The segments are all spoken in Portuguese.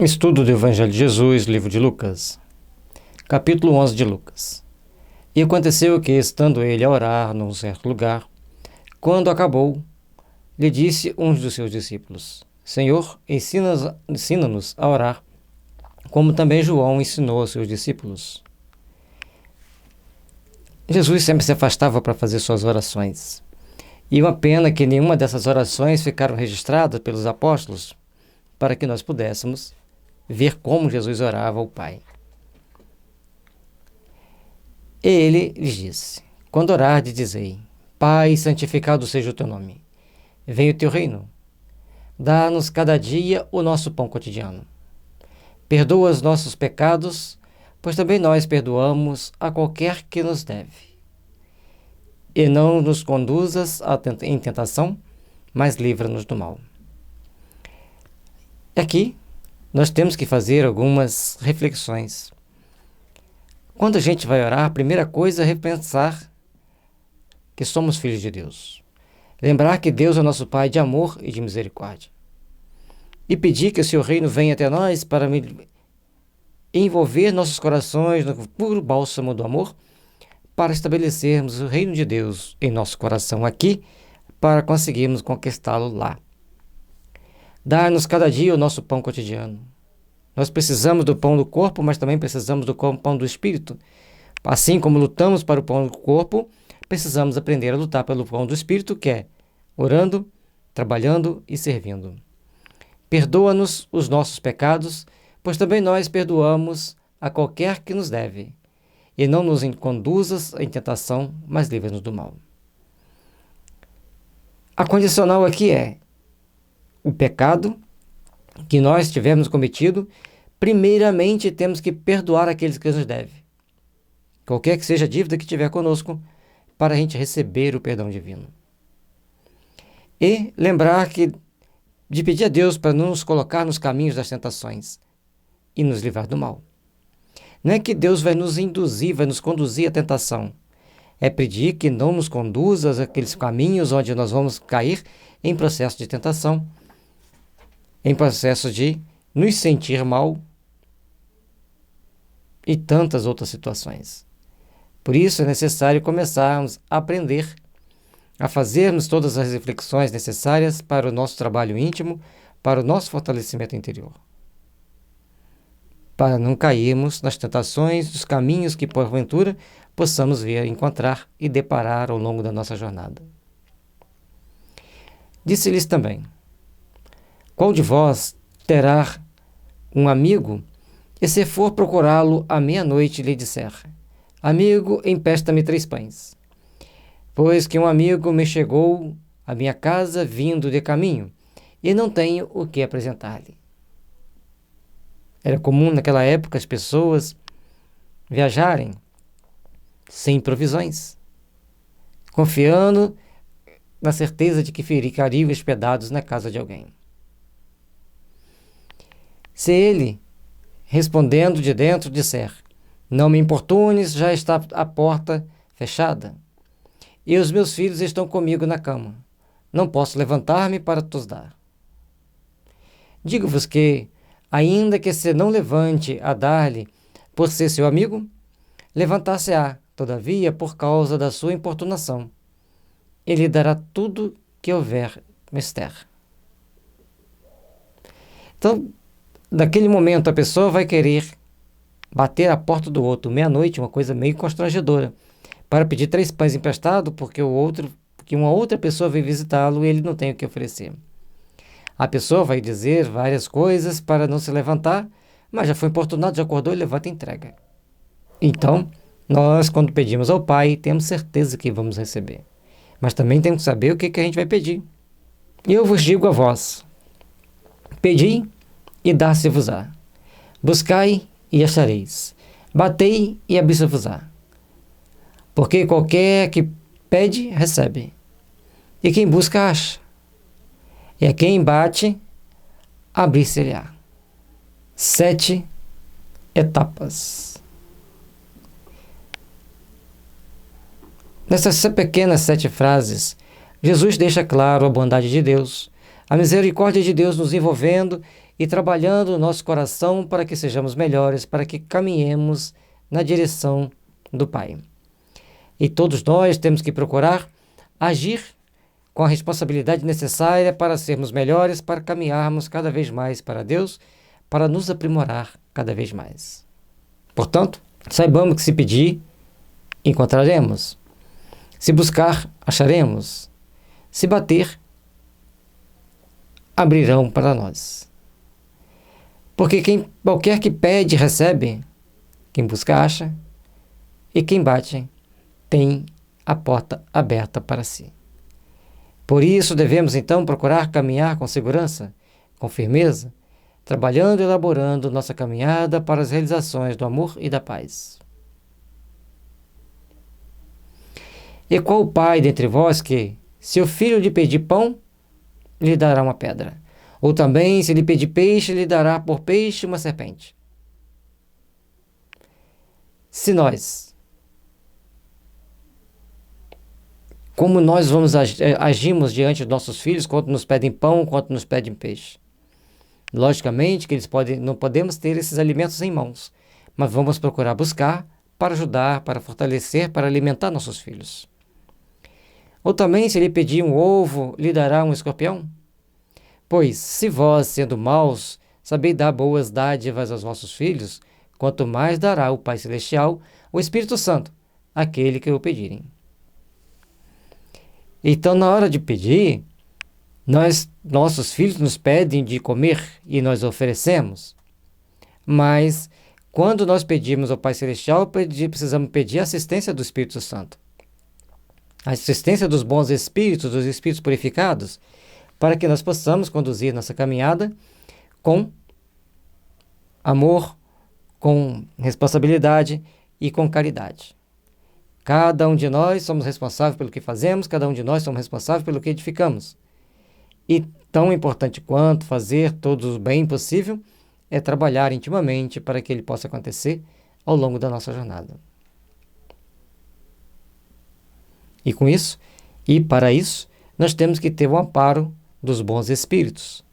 Estudo do Evangelho de Jesus, livro de Lucas, capítulo 11 de Lucas. E aconteceu que, estando ele a orar num certo lugar, quando acabou, lhe disse um dos seus discípulos: Senhor, ensina-nos a orar, como também João ensinou aos seus discípulos. Jesus sempre se afastava para fazer suas orações. E uma pena que nenhuma dessas orações ficaram registradas pelos apóstolos, para que nós pudéssemos ver como Jesus orava ao Pai. E ele lhes disse: Quando orardes, dizei: Pai, santificado seja o teu nome. Venha o teu reino. Dá-nos cada dia o nosso pão cotidiano. Perdoa os nossos pecados, pois também nós perdoamos a qualquer que nos deve. E não nos conduzas em tentação, mas livra-nos do mal. Aqui, nós temos que fazer algumas reflexões. Quando a gente vai orar, a primeira coisa é repensar que somos filhos de Deus. Lembrar que Deus é nosso Pai de amor e de misericórdia. E pedir que o seu reino venha até nós para envolver nossos corações no puro bálsamo do amor, para estabelecermos o reino de Deus em nosso coração aqui, para conseguirmos conquistá-lo lá. Dar-nos cada dia o nosso pão cotidiano. Nós precisamos do pão do corpo, mas também precisamos do pão do espírito. Assim como lutamos para o pão do corpo, precisamos aprender a lutar pelo pão do espírito, que é orando, trabalhando e servindo. Perdoa-nos os nossos pecados, pois também nós perdoamos a qualquer que nos deve. E não nos conduzas em tentação, mas livra-nos do mal. A condicional aqui é o pecado que nós tivermos cometido. Primeiramente temos que perdoar aqueles que nos devem, qualquer que seja a dívida que tiver conosco, para a gente receber o perdão divino. E lembrar de pedir a Deus para não nos colocar nos caminhos das tentações e nos livrar do mal. Não é que Deus vai nos induzir, vai nos conduzir à tentação. É pedir que não nos conduza àqueles caminhos onde nós vamos cair em processo de tentação, em processo de nos sentir mal e tantas outras situações. Por isso é necessário começarmos a aprender a fazermos todas as reflexões necessárias para o nosso trabalho íntimo, para o nosso fortalecimento interior, para não cairmos nas tentações dos caminhos que, porventura, possamos vir a encontrar e deparar ao longo da nossa jornada. Disse-lhes também: Qual de vós terá um amigo, e se for procurá-lo à meia-noite lhe disser: Amigo, empresta-me 3 pães, pois que um amigo me chegou à minha casa vindo de caminho, e não tenho o que apresentar-lhe. Era comum naquela época as pessoas viajarem sem provisões, confiando na certeza de que ficariam hospedados na casa de alguém. Se ele, respondendo de dentro, disser: Não me importunes, já está a porta fechada, e os meus filhos estão comigo na cama, não posso levantar-me para tos dar. Digo-vos que, ainda que se não levante a dar-lhe por ser seu amigo, levantar-se-á, todavia, por causa da sua importunação. Ele dará tudo que houver menester. Então, naquele momento, a pessoa vai querer bater a porta do outro, meia-noite, uma coisa meio constrangedora, para pedir 3 pães emprestados, porque uma outra pessoa veio visitá-lo e ele não tem o que oferecer. A pessoa vai dizer várias coisas para não se levantar, mas já foi importunado, já acordou e levanta e entrega. Então, nós, quando pedimos ao Pai, temos certeza que vamos receber. Mas também temos que saber o que a gente vai pedir. E eu vos digo a vós: pedi e dar-se-vos-á. Buscai e achareis. Batei e abri-se-vos-á. Porque qualquer que pede, recebe. E quem busca, acha. E a quem bate, abrir-se-lhe-á. 7 etapas. Nessas pequenas 7 frases, Jesus deixa claro a bondade de Deus, a misericórdia de Deus nos envolvendo e trabalhando o nosso coração para que sejamos melhores, para que caminhemos na direção do Pai. E todos nós temos que procurar agir com a responsabilidade necessária para sermos melhores, para caminharmos cada vez mais para Deus, para nos aprimorar cada vez mais. Portanto, saibamos que se pedir, encontraremos. Se buscar, acharemos. Se bater, abrirão para nós. Porque qualquer que pede, recebe. Quem busca, acha. E quem bate, tem a porta aberta para si. Por isso devemos então procurar caminhar com segurança, com firmeza, trabalhando e elaborando nossa caminhada para as realizações do amor e da paz. E qual o pai dentre vós que, se o filho lhe pedir pão, lhe dará uma pedra? Ou também, se lhe pedir peixe, lhe dará por peixe uma serpente? Se nós, como nós agimos diante dos nossos filhos quando nos pedem pão, quando nos pedem peixe? Logicamente que não podemos ter esses alimentos em mãos, mas vamos procurar buscar para ajudar, para fortalecer, para alimentar nossos filhos. Ou também, se lhe pedir um ovo, lhe dará um escorpião? Pois, se vós, sendo maus, sabeis dar boas dádivas aos vossos filhos, quanto mais dará o Pai Celestial, o Espírito Santo, àquele que o pedirem. Então, na hora de pedir, nossos filhos nos pedem de comer e nós oferecemos. Mas, quando nós pedimos ao Pai Celestial, precisamos pedir a assistência do Espírito Santo. A assistência dos bons espíritos, dos espíritos purificados, para que nós possamos conduzir nossa caminhada com amor, com responsabilidade e com caridade. Cada um de nós somos responsáveis pelo que fazemos, cada um de nós somos responsáveis pelo que edificamos. E tão importante quanto fazer todo o bem possível é trabalhar intimamente para que ele possa acontecer ao longo da nossa jornada. E com isso, e para isso, nós temos que ter o amparo dos bons espíritos,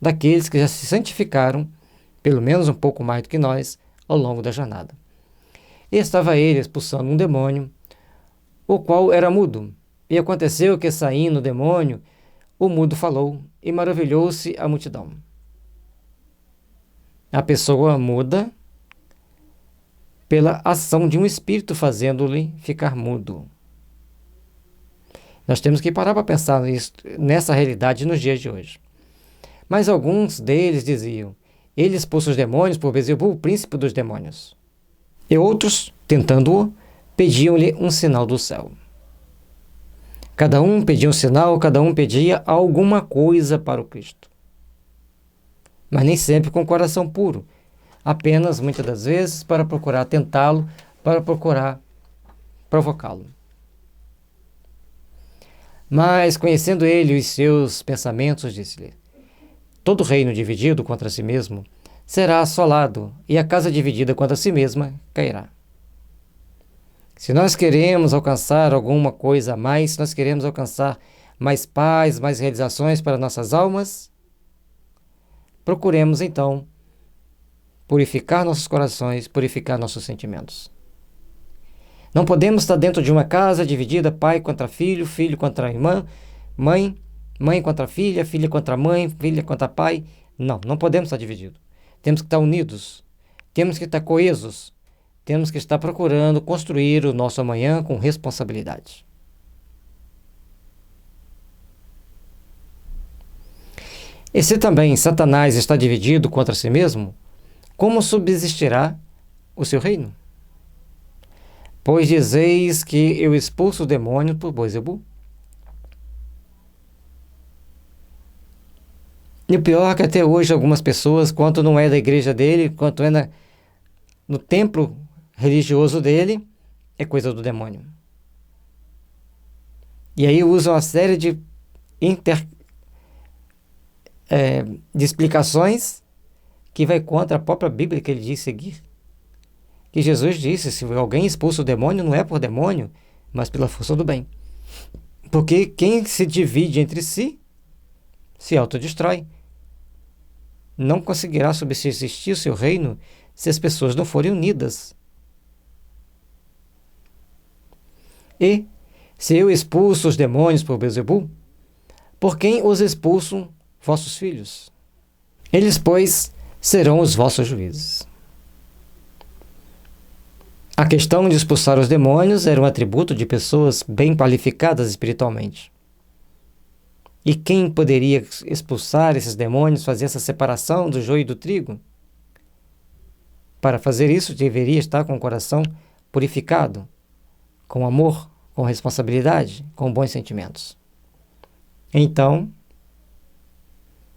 daqueles que já se santificaram, pelo menos um pouco mais do que nós, ao longo da jornada. E estava ele expulsando um demônio, o qual era mudo. E aconteceu que, saindo o demônio, o mudo falou, e maravilhou-se a multidão. A pessoa muda pela ação de um espírito fazendo-lhe ficar mudo. Nós temos que parar para pensar nessa realidade nos dias de hoje. Mas alguns deles diziam, ele expulsa os demônios por Beelzebul, o príncipe dos demônios. E outros, tentando-o, pediam-lhe um sinal do céu. Cada um pedia um sinal, cada um pedia alguma coisa para o Cristo. Mas nem sempre com o coração puro. Apenas, muitas das vezes, para procurar tentá-lo, para procurar provocá-lo. Mas, conhecendo ele os seus pensamentos, disse-lhe, todo reino dividido contra si mesmo será assolado, e a casa dividida contra si mesma cairá. Se nós queremos alcançar alguma coisa a mais, se nós queremos alcançar mais paz, mais realizações para nossas almas, procuremos então purificar nossos corações, purificar nossos sentimentos. Não podemos estar dentro de uma casa dividida, pai contra filho, filho contra irmã, mãe contra filha, filha contra mãe, filha contra pai. Não podemos estar divididos. Temos que estar unidos, temos que estar coesos, temos que estar procurando construir o nosso amanhã com responsabilidade. E se também Satanás está dividido contra si mesmo, como subsistirá o seu reino? Pois dizeis que eu expulso o demônio por Beelzebul. E o pior é que até hoje algumas pessoas, quanto não é da igreja dele, quanto é no templo religioso dele, é coisa do demônio. E aí usam uma série de explicações que vai contra a própria Bíblia que ele diz seguir. Que Jesus disse, se alguém expulsa o demônio, não é por demônio, mas pela força do bem. Porque quem se divide entre si, se autodestrói. não conseguirá subsistir o seu reino se as pessoas não forem unidas. E, se eu expulso os demônios por Beelzebul, por quem os expulsam vossos filhos? Eles, pois, serão os vossos juízes. A questão de expulsar os demônios era um atributo de pessoas bem qualificadas espiritualmente. E quem poderia expulsar esses demônios, fazer essa separação do joio e do trigo? Para fazer isso, deveria estar com o coração purificado, com amor, com responsabilidade, com bons sentimentos. Então,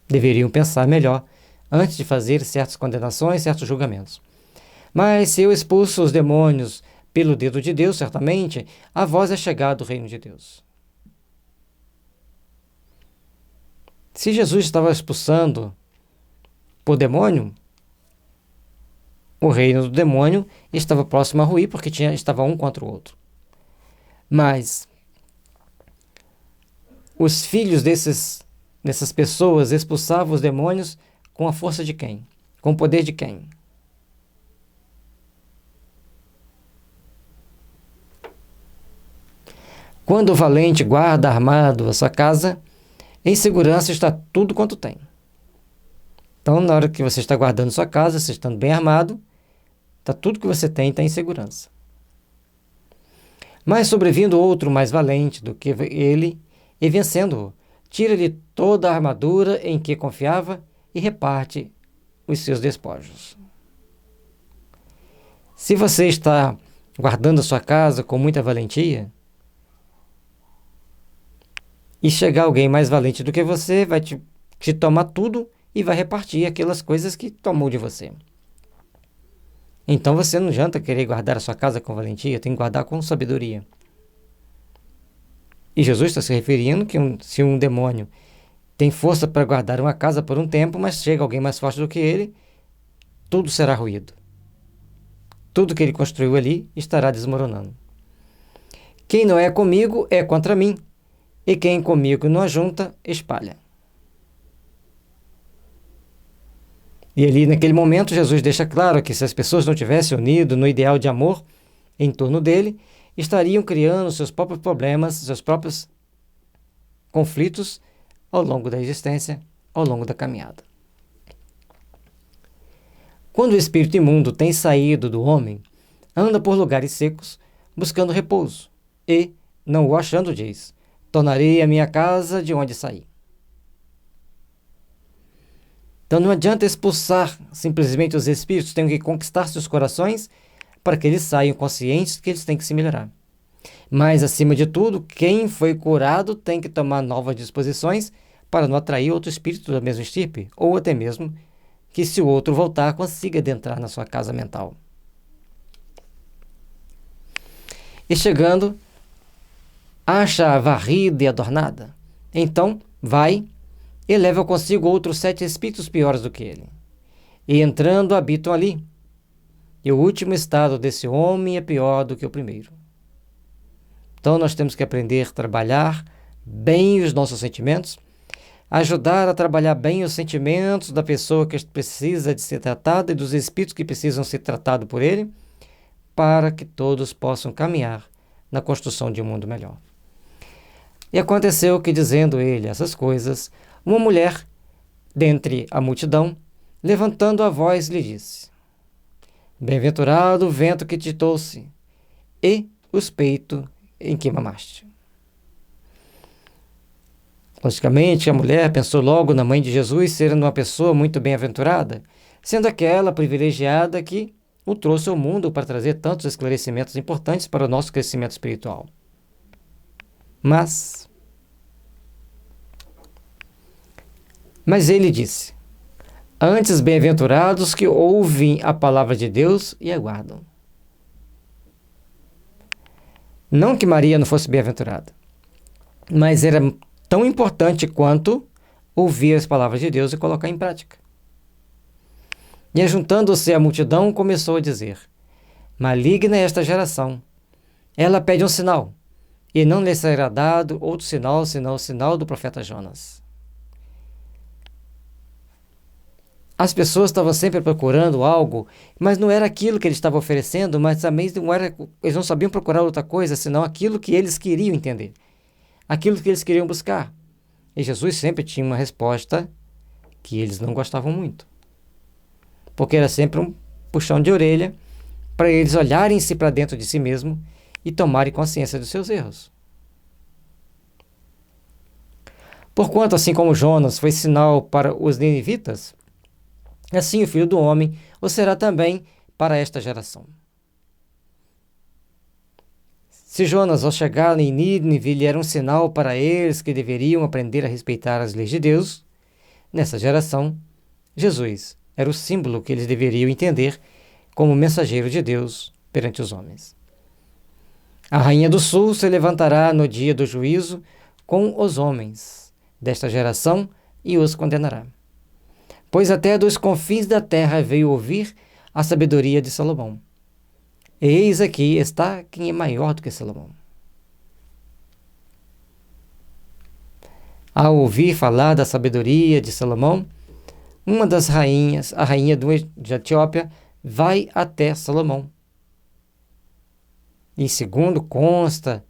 deveriam pensar melhor antes de fazer certas condenações, certos julgamentos. Mas se eu expulso os demônios pelo dedo de Deus, certamente, a vós é chegado o reino de Deus. Se Jesus estava expulsando por demônio, o reino do demônio estava próximo a ruir, porque estava um contra o outro. Mas os filhos dessas pessoas expulsavam os demônios com a força de quem? Com o poder de quem? Quando o valente guarda armado a sua casa, em segurança está tudo quanto tem. Então, na hora que você está guardando sua casa, você estando bem armado, está tudo que você tem, está em segurança. Mas sobrevindo outro mais valente do que ele, e vencendo-o, tira-lhe toda a armadura em que confiava e reparte os seus despojos. Se você está guardando a sua casa com muita valentia, e chegar alguém mais valente do que você, vai te tomar tudo e vai repartir aquelas coisas que tomou de você. Então você não adianta querer guardar a sua casa com valentia, tem que guardar com sabedoria. E Jesus está se referindo que se um demônio tem força para guardar uma casa por um tempo, mas chega alguém mais forte do que ele, tudo será ruído. Tudo que ele construiu ali estará desmoronando. Quem não é comigo é contra mim, e quem comigo não ajunta, espalha. E ali, naquele momento, Jesus deixa claro que se as pessoas não tivessem unido no ideal de amor em torno dele, estariam criando seus próprios problemas, seus próprios conflitos ao longo da existência, ao longo da caminhada. Quando o espírito imundo tem saído do homem, anda por lugares secos, buscando repouso, e, não o achando, diz: tornarei a minha casa de onde saí. Então não adianta expulsar simplesmente os espíritos, tem que conquistar seus corações para que eles saiam conscientes que eles têm que se melhorar. Mas, acima de tudo, quem foi curado tem que tomar novas disposições para não atrair outro espírito da mesma estirpe, ou até mesmo que, se o outro voltar, consiga adentrar na sua casa mental. E chegando, acha varrida e adornada. Então, vai e leva consigo outros 7 espíritos piores do que ele. E entrando, habitam ali. E o último estado desse homem é pior do que o primeiro. Então, nós temos que aprender a trabalhar bem os nossos sentimentos, ajudar a trabalhar bem os sentimentos da pessoa que precisa de ser tratada e dos espíritos que precisam ser tratados por ele, para que todos possam caminhar na construção de um mundo melhor. E aconteceu que, dizendo ele essas coisas, uma mulher, dentre a multidão, levantando a voz, lhe disse: bem-aventurado o vento que te trouxe, e os peitos em que mamaste. Logicamente, a mulher pensou logo na mãe de Jesus ser uma pessoa muito bem-aventurada, sendo aquela privilegiada que o trouxe ao mundo para trazer tantos esclarecimentos importantes para o nosso crescimento espiritual. Mas ele disse: antes bem-aventurados que ouvem a palavra de Deus e aguardam. Não que Maria não fosse bem-aventurada, mas era tão importante quanto ouvir as palavras de Deus e colocar em prática. E, ajuntando-se à multidão, começou a dizer: maligna é esta geração. Ela pede um sinal, e não lhe será dado outro sinal, senão o sinal do profeta Jonas. As pessoas estavam sempre procurando algo, mas não era aquilo que ele estava oferecendo, mas também não era, eles não sabiam procurar outra coisa, senão aquilo que eles queriam entender, aquilo que eles queriam buscar. E Jesus sempre tinha uma resposta que eles não gostavam muito, porque era sempre um puxão de orelha para eles olharem-se para dentro de si mesmo e tomarem consciência dos seus erros. Porquanto, assim como Jonas foi sinal para os ninivitas, assim o Filho do Homem o será também para esta geração. Se Jonas, ao chegar em Nínive, lhe era um sinal para eles que deveriam aprender a respeitar as leis de Deus, nessa geração, Jesus era o símbolo que eles deveriam entender como mensageiro de Deus perante os homens. A rainha do sul se levantará no dia do juízo com os homens desta geração e os condenará. Pois até dos confins da terra veio ouvir a sabedoria de Salomão. Eis aqui está quem é maior do que Salomão. Ao ouvir falar da sabedoria de Salomão, uma das rainhas, a rainha de Etiópia, vai até Salomão. E segundo consta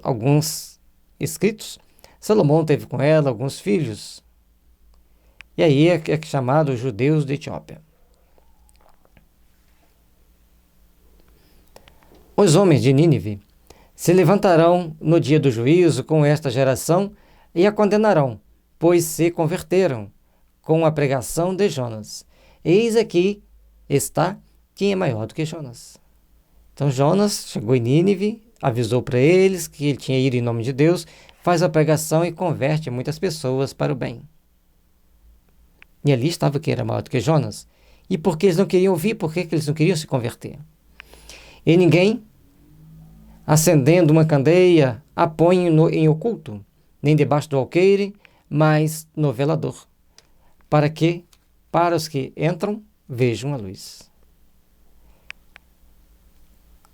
alguns escritos, Salomão teve com ela alguns filhos. E aí é chamado os judeus de Etiópia. Os homens de Nínive se levantarão no dia do juízo com esta geração e a condenarão, pois se converteram com a pregação de Jonas. Eis aqui está quem é maior do que Jonas. Então Jonas chegou em Nínive, avisou para eles que ele tinha ido em nome de Deus, faz a pregação e converte muitas pessoas para o bem. E ali estava quem era maior do que Jonas. E por que eles não queriam ouvir? Por que eles não queriam se converter? E ninguém, acendendo uma candeia, a põe em oculto, nem debaixo do alqueire, mas no velador, para que, para os que entram, vejam a luz.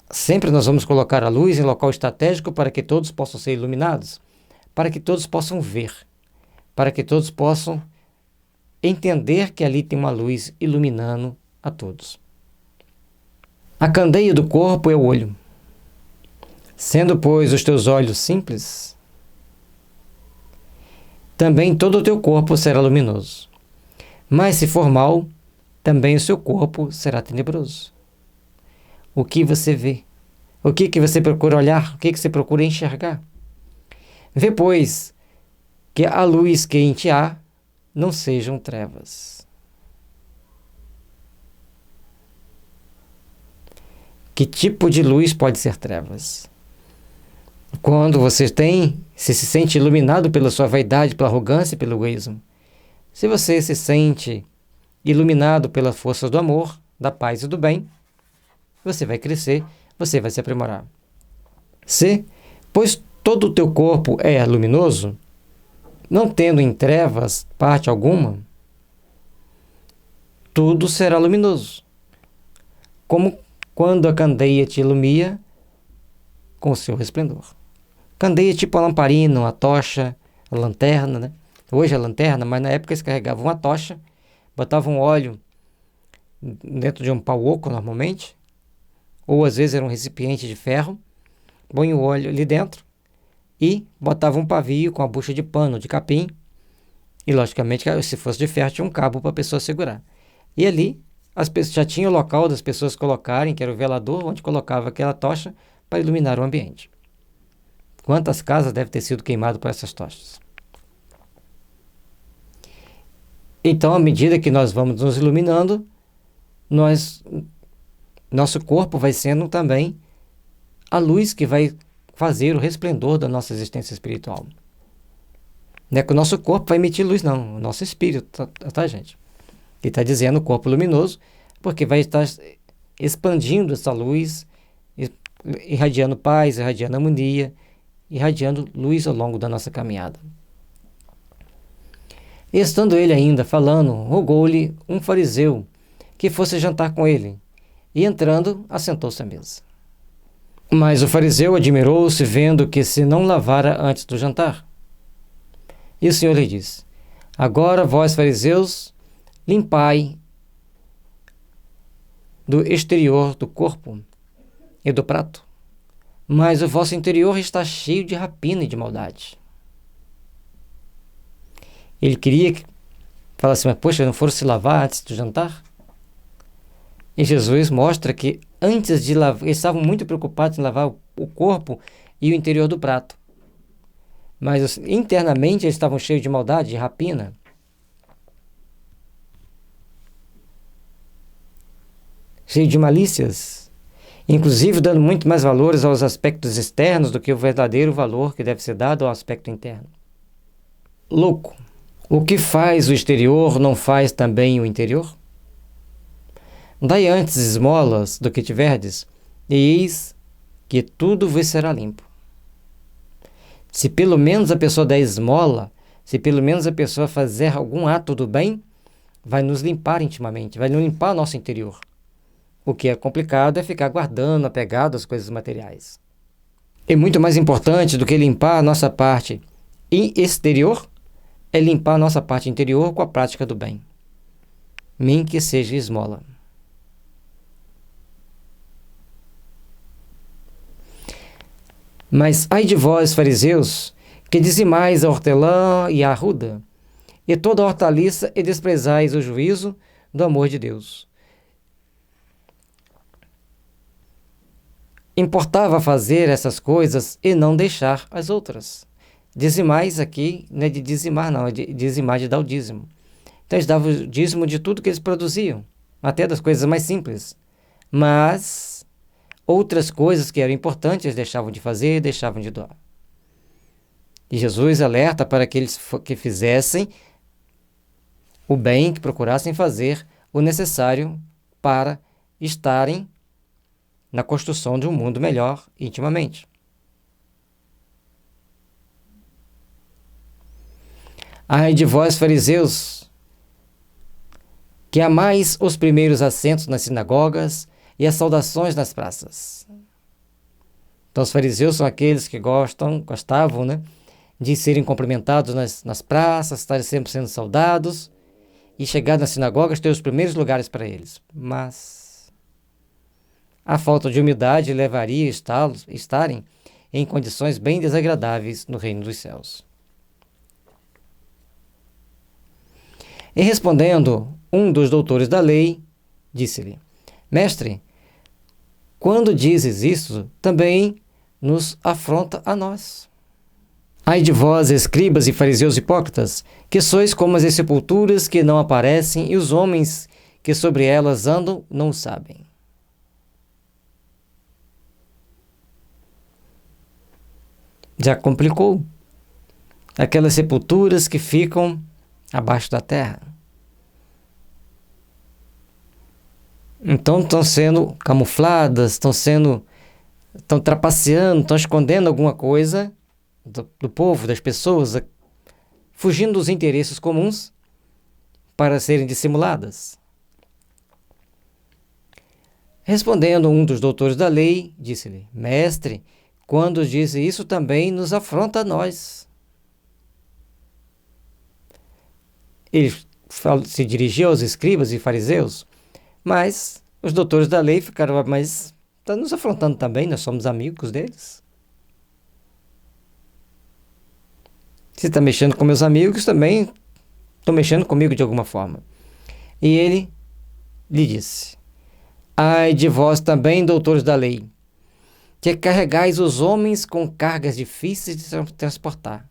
Sempre nós vamos colocar a luz em local estratégico para que todos possam ser iluminados, para que todos possam ver, para que todos possam entender que ali tem uma luz iluminando a todos. A candeia do corpo é o olho. Sendo, pois, os teus olhos simples, também todo o teu corpo será luminoso. Mas se for mau, também o seu corpo será tenebroso. O que você vê? O que você procura olhar? O que você procura enxergar? Vê, pois, que a luz que em ti há não sejam trevas. Que tipo de luz pode ser trevas? Quando você se sente iluminado pela sua vaidade, pela arrogância e pelo egoísmo. Se você se sente iluminado pelas forças do amor, da paz e do bem, você vai crescer, você vai se aprimorar. Se, pois todo o teu corpo é luminoso, não tendo em trevas parte alguma, tudo será luminoso, como quando a candeia te ilumina com o seu resplendor. Candeia tipo a lamparina, a tocha, a lanterna, né? Hoje é lanterna, mas na época eles carregavam uma tocha, botavam óleo dentro de um pau oco normalmente, ou às vezes era um recipiente de ferro, põe o óleo ali dentro e botava um pavio com a bucha de pano, de capim, e logicamente se fosse de ferro tinha um cabo para a pessoa segurar. E ali as pessoas, já tinha o local das pessoas colocarem, que era o velador, onde colocava aquela tocha para iluminar o ambiente. Quantas casas devem ter sido queimadas por essas tochas? Então, à medida que nós vamos nos iluminando, nosso corpo vai sendo também a luz que vai fazer o resplendor da nossa existência espiritual. Não é que o nosso corpo vai emitir luz, não. O nosso espírito, tá gente? Ele está dizendo o corpo luminoso, porque vai estar expandindo essa luz, irradiando paz, irradiando harmonia, irradiando luz ao longo da nossa caminhada. E estando ele ainda falando, rogou-lhe um fariseu que fosse jantar com ele, e entrando, assentou-se à mesa. Mas o fariseu admirou-se, vendo que se não lavara antes do jantar. E o Senhor lhe disse: agora vós, fariseus, limpai do exterior do corpo e do prato, mas o vosso interior está cheio de rapina e de maldade. Ele queria que falasse, mas poxa, não foram se lavar antes do jantar? E Jesus mostra que antes de lavar, eles estavam muito preocupados em lavar o corpo e o interior do prato. Mas internamente eles estavam cheios de maldade, de rapina. Cheios de malícias. Inclusive dando muito mais valores aos aspectos externos do que o verdadeiro valor que deve ser dado ao aspecto interno. Louco. O que faz o exterior não faz também o interior? Dai antes esmolas do que tiverdes, e eis que tudo vos será limpo. Se pelo menos a pessoa der esmola, se pelo menos a pessoa fazer algum ato do bem, vai nos limpar intimamente, vai nos limpar nosso interior. O que é complicado é ficar guardando, apegado às coisas materiais. E muito mais importante do que limpar a nossa parte exterior, é limpar a nossa parte interior com a prática do bem. Nem que seja esmola. Mas ai de vós, fariseus, que dizimais a hortelã e a arruda, e toda a hortaliça, e desprezais o juízo do amor de Deus. Importava fazer essas coisas e não deixar as outras. Dizimais aqui não é de dizimar, não, é de dizimar, de dar o dízimo. Então eles davam o dízimo de tudo que eles produziam, até das coisas mais simples. Mas outras coisas que eram importantes eles deixavam de fazer, deixavam de doar. E Jesus alerta para que eles que fizessem o bem, que procurassem fazer o necessário para estarem na construção de um mundo melhor intimamente. Ai de vós, fariseus, que amais os primeiros assentos nas sinagogas e as saudações nas praças. Então, os fariseus são aqueles que gostavam, de serem cumprimentados nas praças, estarem sempre sendo saudados, e chegar nas sinagogas ter os primeiros lugares para eles. Mas a falta de humildade levaria a estarem em condições bem desagradáveis no reino dos céus. E respondendo um dos doutores da lei, disse-lhe: Mestre, quando dizes isso, também nos afronta a nós. Ai de vós, escribas e fariseus hipócritas, que sois como as sepulturas que não aparecem, e os homens que sobre elas andam não o sabem. Já complicou. Aquelas sepulturas que ficam abaixo da terra. Então estão sendo camufladas, estão trapaceando, estão escondendo alguma coisa do povo, das pessoas, fugindo dos interesses comuns para serem dissimuladas. Respondendo um dos doutores da lei, disse-lhe: Mestre, quando diz isso também nos afronta a nós. Ele se dirigiu aos escribas e fariseus, mas os doutores da lei ficaram, mas está nos afrontando também, nós somos amigos deles. Se está mexendo com meus amigos, também estão mexendo comigo de alguma forma. E ele lhe disse: Ai de vós também, doutores da lei, que carregais os homens com cargas difíceis de transportar,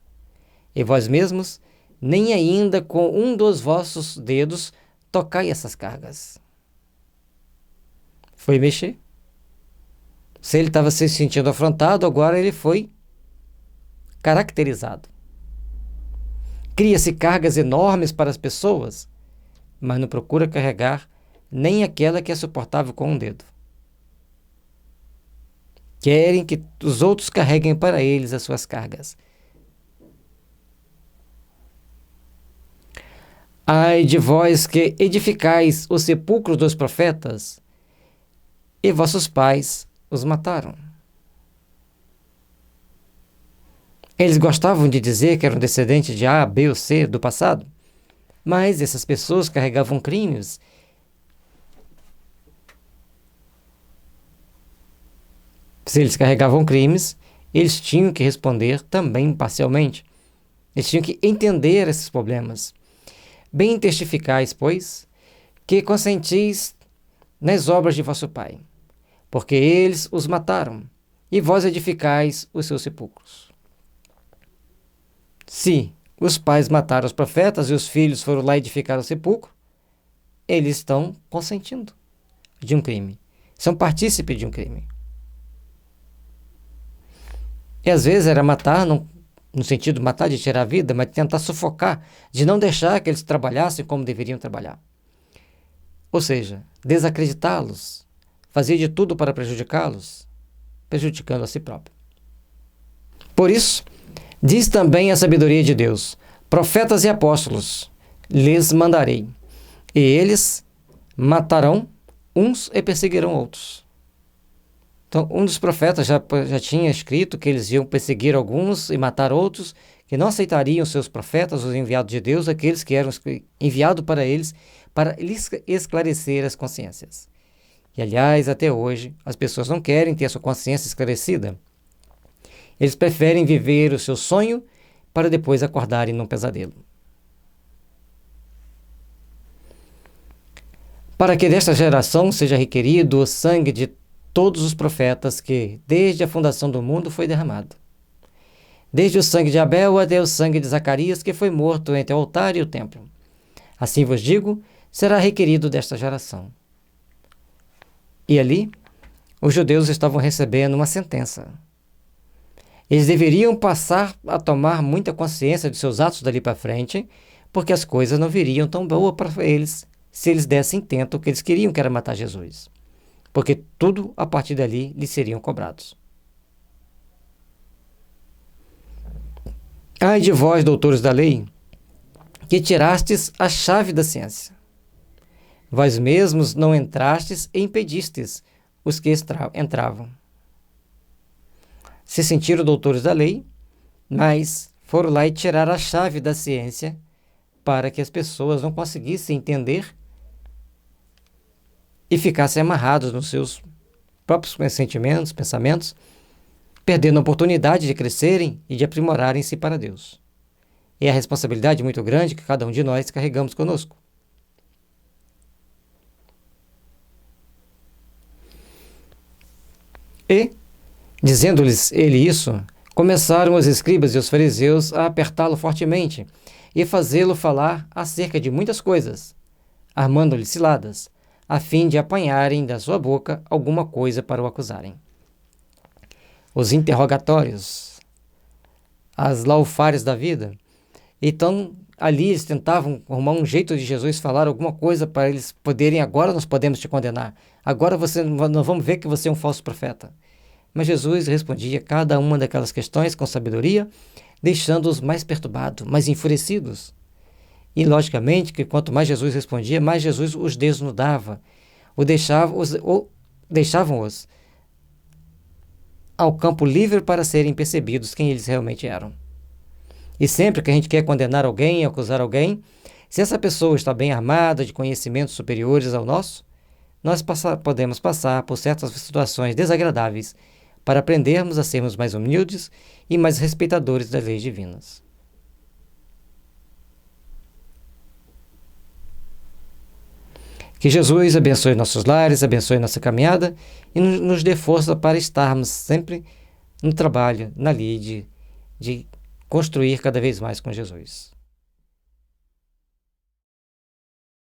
e vós mesmos nem ainda com um dos vossos dedos tocai essas cargas. Foi mexer. Se ele estava se sentindo afrontado, agora ele foi caracterizado. Cria-se cargas enormes para as pessoas, mas não procura carregar nem aquela que é suportável com um dedo. Querem que os outros carreguem para eles as suas cargas. Ai de vós que edificais os sepulcros dos profetas, e vossos pais os mataram. Eles gostavam de dizer que eram descendentes de A, B ou C do passado, Mas essas pessoas carregavam crimes. Se eles carregavam crimes, eles tinham que responder também parcialmente. Eles tinham que entender esses problemas. Bem testificais, pois, que consentis nas obras de vosso Pai, porque eles os mataram, e vós edificais os seus sepulcros. Se os pais mataram os profetas e os filhos foram lá edificar o sepulcro, eles estão consentindo de um crime. São partícipes de um crime. E às vezes era matar, no sentido de matar, de tirar a vida, mas tentar sufocar, de não deixar que eles trabalhassem como deveriam trabalhar. Ou seja, desacreditá-los, fazer de tudo para prejudicá-los, prejudicando a si próprio. Por isso, diz também a sabedoria de Deus: profetas e apóstolos lhes mandarei, e eles matarão uns e perseguirão outros. Então, um dos profetas já tinha escrito que eles iam perseguir alguns e matar outros, que não aceitariam seus profetas, os enviados de Deus, aqueles que eram enviados para eles esclarecer as consciências. E, aliás, até hoje, as pessoas não querem ter a sua consciência esclarecida. Eles preferem viver o seu sonho para depois acordarem num pesadelo. Para que desta geração seja requerido o sangue de todos os profetas que, desde a fundação do mundo, foi derramado. Desde o sangue de Abel até o sangue de Zacarias, que foi morto entre o altar e o templo. Assim vos digo, será requerido desta geração. E ali, os judeus estavam recebendo uma sentença. Eles deveriam passar a tomar muita consciência de seus atos dali para frente, porque as coisas não viriam tão boas para eles se eles dessem intento o que eles queriam, que era matar Jesus. Porque tudo a partir dali lhes seriam cobrados. Ai de vós, doutores da lei, que tirastes a chave da ciência. Vós mesmos não entrastes e impedistes os que entravam. Se sentiram doutores da lei, mas foram lá e tiraram a chave da ciência para que as pessoas não conseguissem entender e ficassem amarrados nos seus próprios sentimentos, pensamentos, perdendo a oportunidade de crescerem e de aprimorarem-se para Deus. É a responsabilidade muito grande que cada um de nós carregamos conosco. E, dizendo-lhes ele isso, começaram os escribas e os fariseus a apertá-lo fortemente e fazê-lo falar acerca de muitas coisas, armando-lhe ciladas, a fim de apanharem da sua boca alguma coisa para o acusarem. Os interrogatórios, as laufares da vida. Então, ali eles tentavam arrumar um jeito de Jesus falar alguma coisa para eles poderem, agora nós podemos te condenar, agora nós vamos ver que você é um falso profeta. Mas Jesus respondia cada uma daquelas questões com sabedoria, deixando-os mais perturbados, mais enfurecidos. E, logicamente, que quanto mais Jesus respondia, mais Jesus os desnudava, deixavam-os ao campo livre para serem percebidos quem eles realmente eram. E sempre que a gente quer condenar alguém, acusar alguém, se essa pessoa está bem armada, de conhecimentos superiores ao nosso, nós podemos passar por certas situações desagradáveis para aprendermos a sermos mais humildes e mais respeitadores das leis divinas. Que Jesus abençoe nossos lares, abençoe nossa caminhada e nos dê força para estarmos sempre no trabalho, na lide, de construir cada vez mais com Jesus.